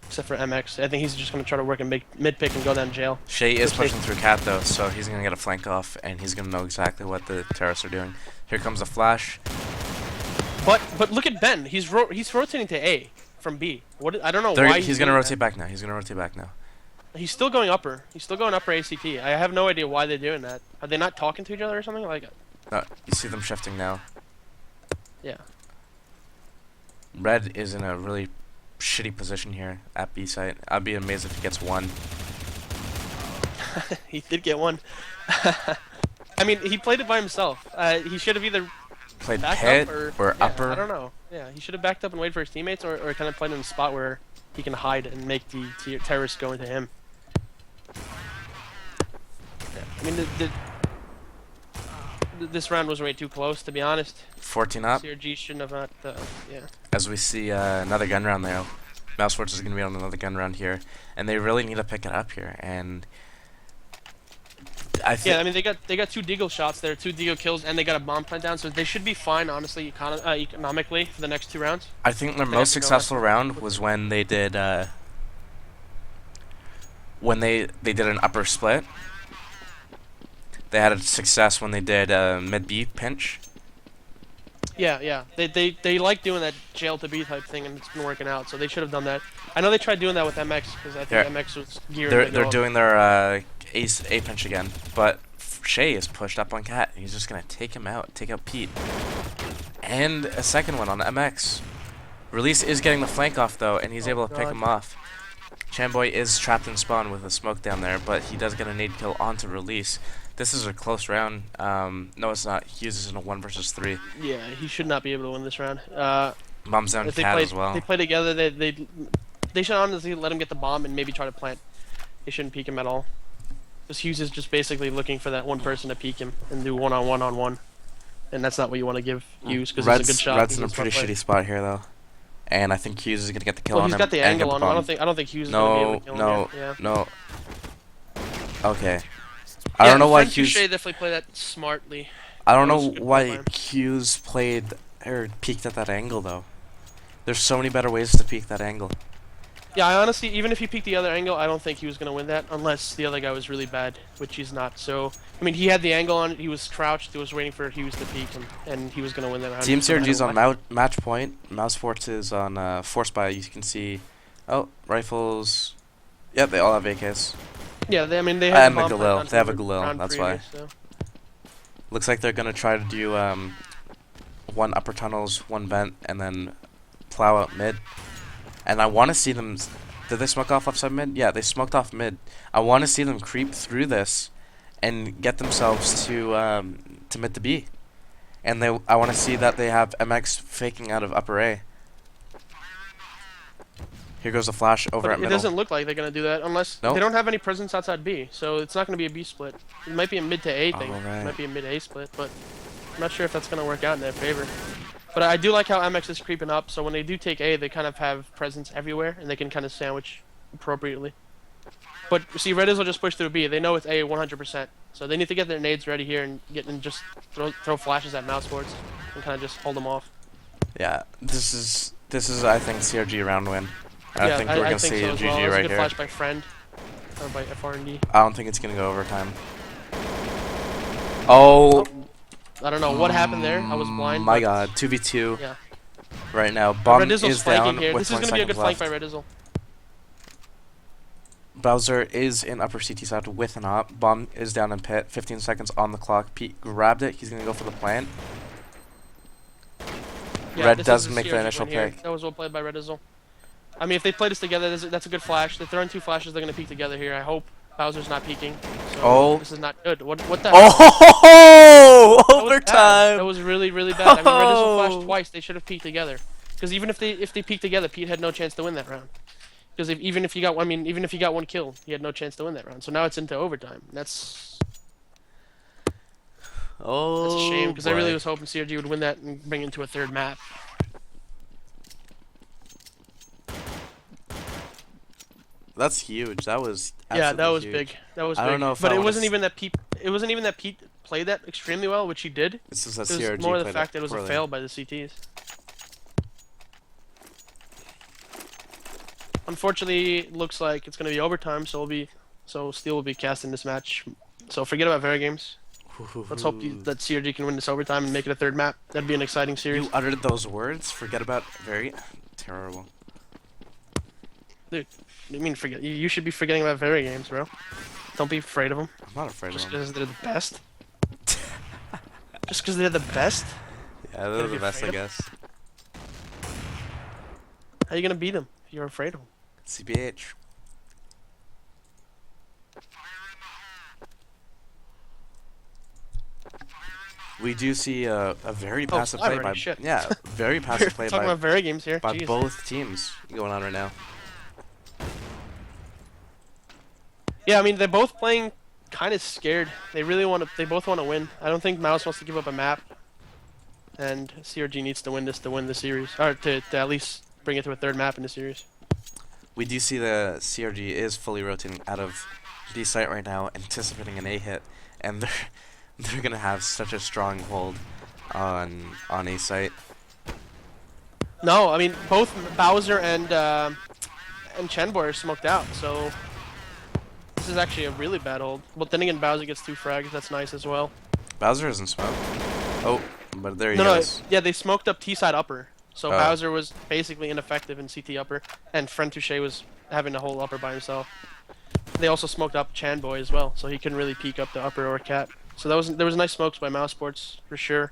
except for MX. I think he's just going to try to work a mid-pick and go down jail. Shay is Which they- pushing through Cat though, so he's gonna get a flank off, and he's gonna know exactly what the terrorists are doing. Here comes the flash. But look at Ben. He's rotating to A from B. I don't know why He's gonna doing rotate back now. He's gonna rotate back now. that. He's still going upper. He's still going upper ACT. I have no idea why they're doing that. Are they not talking to each other or something? Like, You see them shifting now. yeah. Red is in a really shitty position here at B site. I'd be amazed if he gets one. He did get one. I mean, he played it by himself. He should have either Played backed pit up or yeah, upper. I don't know. Yeah, he should have backed up and waited for his teammates, or kind of played in a spot where he can hide and make the terrorists go into him. Yeah. I mean, this round was way too close, to be honest. 14 up. CRG shouldn't have not. Yeah. As we see another gun round there. Mousesports is going to be on another gun round here, and they really need to pick it up here. And I think Yeah, I mean they got 2 deagle shots there, 2 deagle kills, and they got a bomb plant down, so they should be fine, honestly, economically for the next 2 rounds. I think their They most have to go successful round was when they did an upper split. They had a success when they did mid B pinch. Yeah. They like doing that jail to B type thing, and it's been working out, so they should have done that. I know they tried doing that with MX because I think MX was geared. They're doing their ace A pinch again, but Shay is pushed up on Cat. He's just gonna take him out, take out Pete, and a second one on MX. Release is getting the flank off though, and he's able to pick God. him off. Chamboy is trapped in spawn with a smoke down there, but he does get a nade kill onto Release. This is a close round. No, it's not. Hughes is in a 1 versus 3. Yeah, he should not be able to win this round. Mom's down If they Cat play, as well. they play together, they should honestly let him get the bomb and maybe try to plant. They shouldn't peek him at all. Because Hughes is just basically looking for that one person to peek him and do one-on-one, and that's not what you want to give Hughes because it's a good shot. Red's He's in a smart pretty player. shitty spot here though, and I think Hughes is gonna get the kill Well, on he's him. got the and get angle the on him. bomb. I don't think Hughes is gonna be able to kill him. Yeah. No. Okay. I don't know why Hughes. Touche definitely play that smartly. I don't that know was a good why plan. Hughes played or peeked at that angle though. There's so many better ways to peek that angle. Yeah, I honestly, even if he peeked the other angle, I don't think he was gonna win that unless the other guy was really bad, which he's not. So, I mean, he had the angle on it. He was crouched. He was waiting for Hughes to peek him, and he was gonna win that round. Team no matter CRG's on what. match point. Mousesports is on force buy. You can see, oh, rifles. Yep, they all have AKs. Yeah, I mean they have And a a bomb plant Galil. on They have a from Galil, round that's previous, why. so. Looks like they're gonna try to do one upper tunnels, one vent, and then plow out mid. And I want to see them. Did they smoke off left side mid? Yeah, they smoked off mid. I want to see them creep through this and get themselves to mid to B. And I want to see that they have MX faking out of upper A. Here goes the flash over But at it middle. doesn't look like they're gonna do that unless Nope. they don't have any presence outside B. So it's not gonna be a B split. It might be a mid to A thing. Alright. It might be a mid A split, but I'm not sure if that's gonna work out in their favor. But I do like how MX is creeping up. So when they do take A, they kind of have presence everywhere, and they can kind of sandwich appropriately. But see, Red will just push through B. They know it's A 100%. So they need to get their nades ready here and just throw flashes at Mousesports and kind of just hold them off. Yeah, this is I think CRG round win. Yeah, I think we're gonna see so a as GG well. That was a right good here. flash by Friend or by FR&D. I don't think it's gonna go overtime. Oh, I don't know what happened there. I was blind. my but- God, 2v2 Yeah. right now. Bomb Red is Izzle's down flanking here. with This is 20 gonna be a good seconds flank by left. Red Izzle. Bowser is in upper CT side with an op. Bomb is down in pit. 15 seconds on the clock. Pete grabbed it. He's gonna go for the plant. Yeah, Red this does is a make the CRG initial win here. pick. That was well played by Red Izzle. I mean, if they play this together, that's a good flash. They're throwing two flashes. They're gonna peek together here. I hope Bowser's not peeking. So Oh. This is not good. What the? Oh, That was bad. overtime! That was really bad. I mean, Red Izzle Oh. flashed twice. They should have peeked together. Because even if they peeked together, Pete had no chance to win that round. Because even if he got one kill, he had no chance to win that round. So now it's into overtime. That's Oh, a shame because I really boy. was hoping CRG would win that and bring it into a third map. That's huge. That was Yeah, that absolutely was huge. big. That was I big. don't know if but I it wanna wasn't s- even that Pete. It wasn't even that Pete played that extremely well, which he did. This is a It was CRG more the played fact that it was a poorly. fail by the CTs. Unfortunately, it looks like it's gonna be overtime, so Steel will be casting this match. So forget about Very Games. Let's hope that CRG can win this overtime and make it a third map. That'd be an exciting series. You uttered those words. Forget about very terrible. Dude, I mean, forget. You should be forgetting about Very Games, bro. Don't be afraid of them. I'm not afraid Just of them. because they're the best. Just because they're the best. Yeah, they're Gotta the be best, I afraid guess. How you gonna beat them if you're afraid of them? CBH. We do see a very passive fly play already, by shit. yeah, very passive play Talking by about Very Games here. Jeez. both teams going on right now. Yeah, I mean they're both playing kind of scared. They really want to. They both want to win. I don't think Mouse wants to give up a map, and CRG needs to win this to win the series, or to at least bring it to a third map in the series. We do see the CRG is fully rotating out of B site right now, anticipating an A hit, and they're gonna have such a strong hold on A site. No, I mean both Bowser and Chenboy are smoked out, so this is actually a really bad hold. But then again, Bowser gets 2 frags. That's nice as well. Bowser isn't smoked. Oh, but there he No, goes. yeah, they smoked up T side upper, so Oh. Bowser was basically ineffective in CT upper, and Friend Touche was having the whole upper by himself. They also smoked up Chanboy as well, so he couldn't really peek up the upper or cat. So there was nice smokes by Mousesports for sure.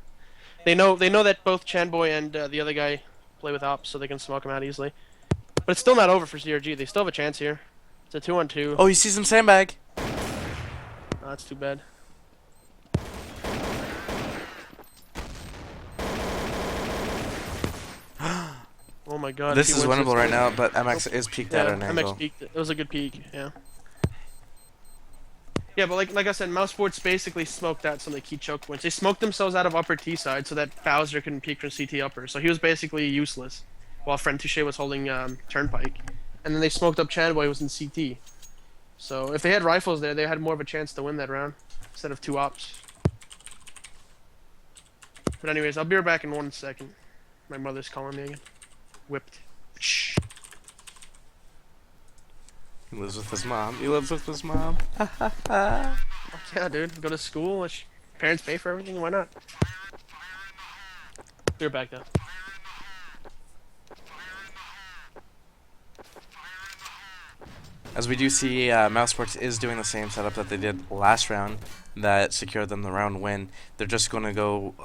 They know that both Chanboy and the other guy play with ops, so they can smoke him out easily. But it's still not over for CRG. They still have a chance here. It's a 2-on-2. Oh, he sees him sandbag. Oh, that's too bad. Oh my god. This if he is wins winnable this, right then- now, but MX is peaked Yeah, at an angle. MX peaked. It was a good peak, yeah. Yeah, but like I said, Mousesports basically smoked out some of the key choke points. They smoked themselves out of upper T side so that Bowser couldn't peek from CT upper. So he was basically useless, while Friend Touche was holding Turnpike. And then they smoked up Chanboy, who was in CT. So if they had rifles there, they had more of a chance to win that round, instead of 2 ops. But anyways, I'll be right back in 1 second. My mother's calling me again. Whipped. Shh. He lives with his mom. He lives with his mom. Yeah, dude. Go to school. Parents pay for everything. Why not? Be right back, though. As we do see, Mousesports is doing the same setup that they did last round that secured them the round win. They're just going to go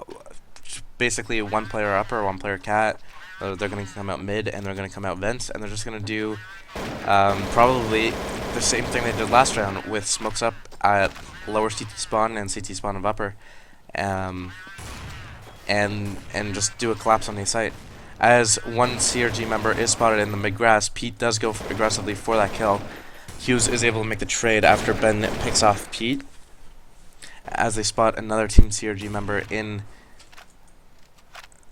basically one player upper, one player cat. They're going to come out mid, and they're going to come out vents, and they're just going to do probably the same thing they did last round with smokes up at lower CT spawn and CT spawn of upper, and just do a collapse on the site. As one CRG member is spotted in the mid grass, Pete does go aggressively for that kill. Hughes is able to make the trade after Ben picks off Pete, as they spot another Team CRG member in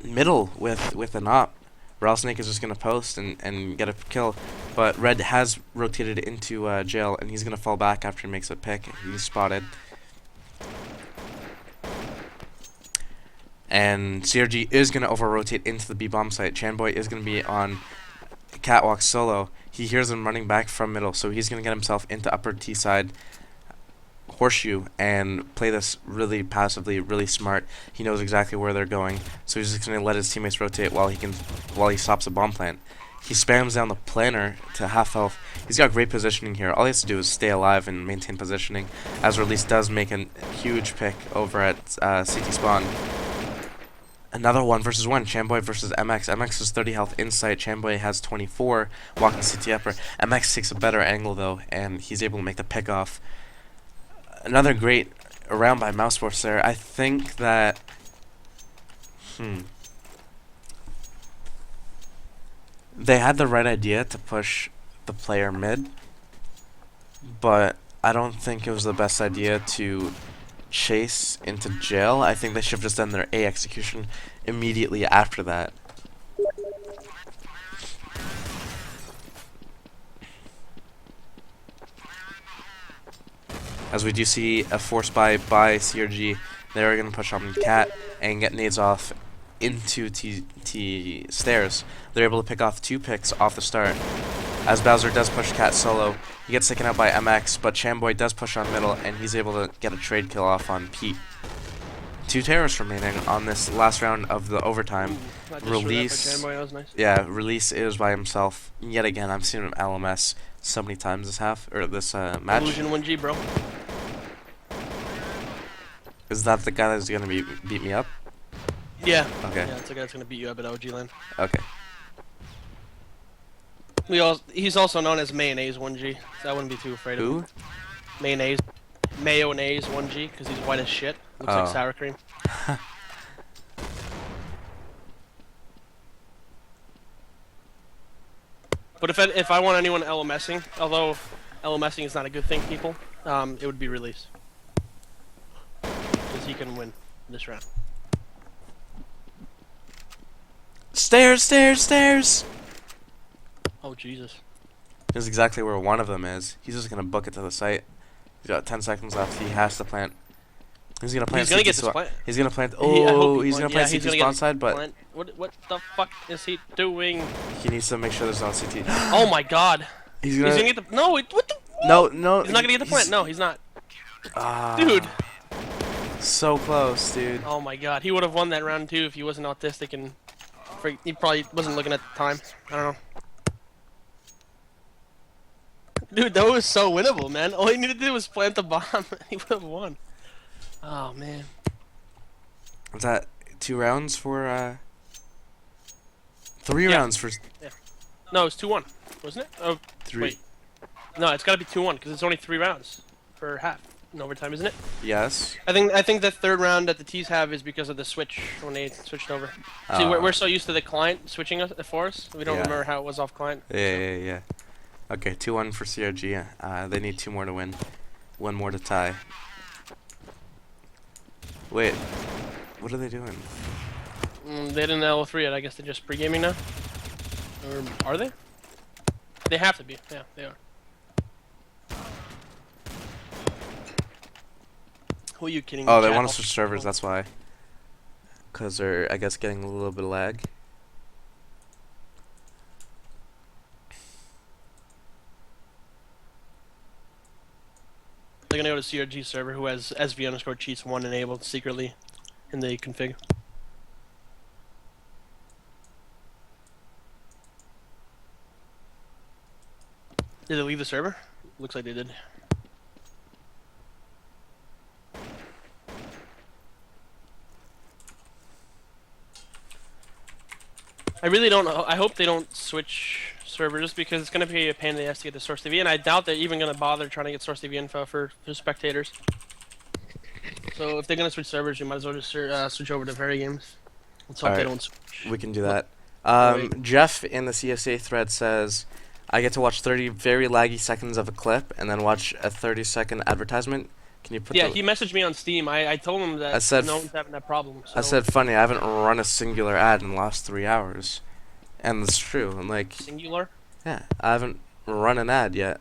middle with an op. Rattlesnake is just going to post and get a kill, but Red has rotated into jail, and he's going to fall back after he makes a pick. He's spotted. And CRG is going to over-rotate into the B-bomb site. Chanboy is going to be on catwalk solo. He hears him running back from middle, so he's going to get himself into upper T side horseshoe and play this really passively, really smart. He knows exactly where they're going, so he's just going to let his teammates rotate while he stops a bomb plant. He spams down the planner to half health. He's got great positioning here. All he has to do is stay alive and maintain positioning, as Release does make a huge pick over at CT spawn. Another 1v1, Chamboy versus MX. MX has 30 health insight, Chamboy has 24, walking CT upper. MX takes a better angle though, and he's able to make the pick off. Another great round by Mousesports there. I think that they had the right idea to push the player mid, but I don't think it was the best idea to chase into jail. I think they should have just done their A execution immediately after that. As we do see a force buy by CRG, they're going to push on Cat and get nades off into T stairs. They're able to pick off 2 picks off the start. As Bowser does push Cat solo, he gets taken out by MX, but Chamboy does push on middle, and he's able to get a trade kill off on Pete. 2 terrorists remaining on this last round of the overtime. Release, yeah, Release is by himself yet again. I've seen him LMS so many times this match. Illusion 1G, bro. Is that the guy that's gonna beat me up? Yeah. Okay. Yeah, it's the guy that's gonna beat you up at OG land. Okay. He's also known as Mayonnaise 1G, so I wouldn't be too afraid of him. Mayonnaise. Mayonnaise 1G, because he's white as shit. Looks like sour cream. But if I want anyone LMSing, although LMSing is not a good thing, people, it would be Release. Because he can win this round. Stairs, stairs, stairs! Oh, Jesus. This is exactly where one of them is. He's just going to book it to the site. He's got 10 seconds left. He has to plant. He's going to plant. He's going to get this plant. He's going to plant. Oh, he's going to plant CT spawn side, but... Plant. What the fuck is he doing? He needs to make sure there's no CT. Oh my god. He's going to get the... No, what the... No. He's not going to get the plant. No, he's not. Dude. So close, dude. Oh my god. He would have won that round too if he wasn't autistic and... He probably wasn't looking at the time. I don't know. Dude, that was so winnable, man. All he needed to do was plant the bomb, and he would have won. Oh, man. Was that 2 rounds for, 3 rounds for... Yeah. No, it was 2-1, wasn't it? Oh, 3. Wait. No, it's got to be 2-1, because it's only 3 rounds for half in overtime, isn't it? Yes. I think the 3rd round that the T's have is because of the switch, when they switched over. See, we're so used to the client switching us for us, we don't remember how it was off client. Yeah. Okay, 2-1 for CRG. They need 2 more to win. 1 more to tie. Wait, what are they doing? They didn't L3 yet. I guess they're just pre-gaming now. Or are they? They have to be. Yeah, they are. Who are you kidding? Oh, they want to switch servers. That's why. Cause they're, I guess, getting a little bit of lag. They're gonna go to CRG server, who has SV_cheats1 enabled secretly in the config. Did they leave the server? Looks like they did. I really don't know. I hope they don't switch servers because it's gonna be a pain in the ass to get the Source TV, and I doubt they're even gonna bother trying to get Source TV info for spectators. So if they're gonna switch servers, you might as well just switch over to Very Games. Let's hope they Alright, don't switch. we can do that. Wait. Jeff in the CSA thread says, I get to watch 30 very laggy seconds of a clip and then watch a 30-second advertisement. Can you put Yeah, the... he messaged me on Steam. I told him that I said no one's having that problem. So. I said, funny, I haven't run a singular ad in the last 3 hours. And it's true. I'm like, Singular? yeah, I haven't run an ad yet.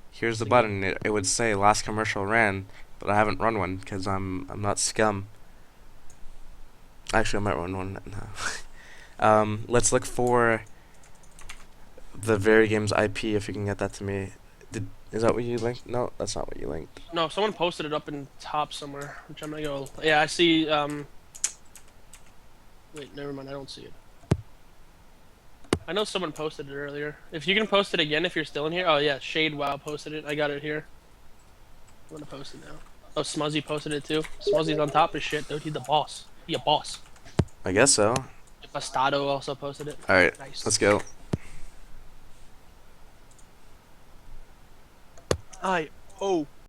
Here's the button. It would say last commercial ran, but I haven't run one because I'm not scum. Actually, I might run one now. Let's look for the Very Games IP if you can get that to me. Is that what you linked? No, that's not what you linked. No, someone posted it up in top somewhere, which I'm gonna go. Yeah, I see. Wait, never mind. I don't see it. I know someone posted it earlier. If you can post it again, if you're still in here. Oh yeah, Shade Wow posted it. I got it here. I'm gonna post it now. Oh, Smuzzy posted it too. Smuzzy's on top of shit, dude. He's the boss. He a boss. I guess so. Bastado also posted it. Alright, Nice. let's go. Oh.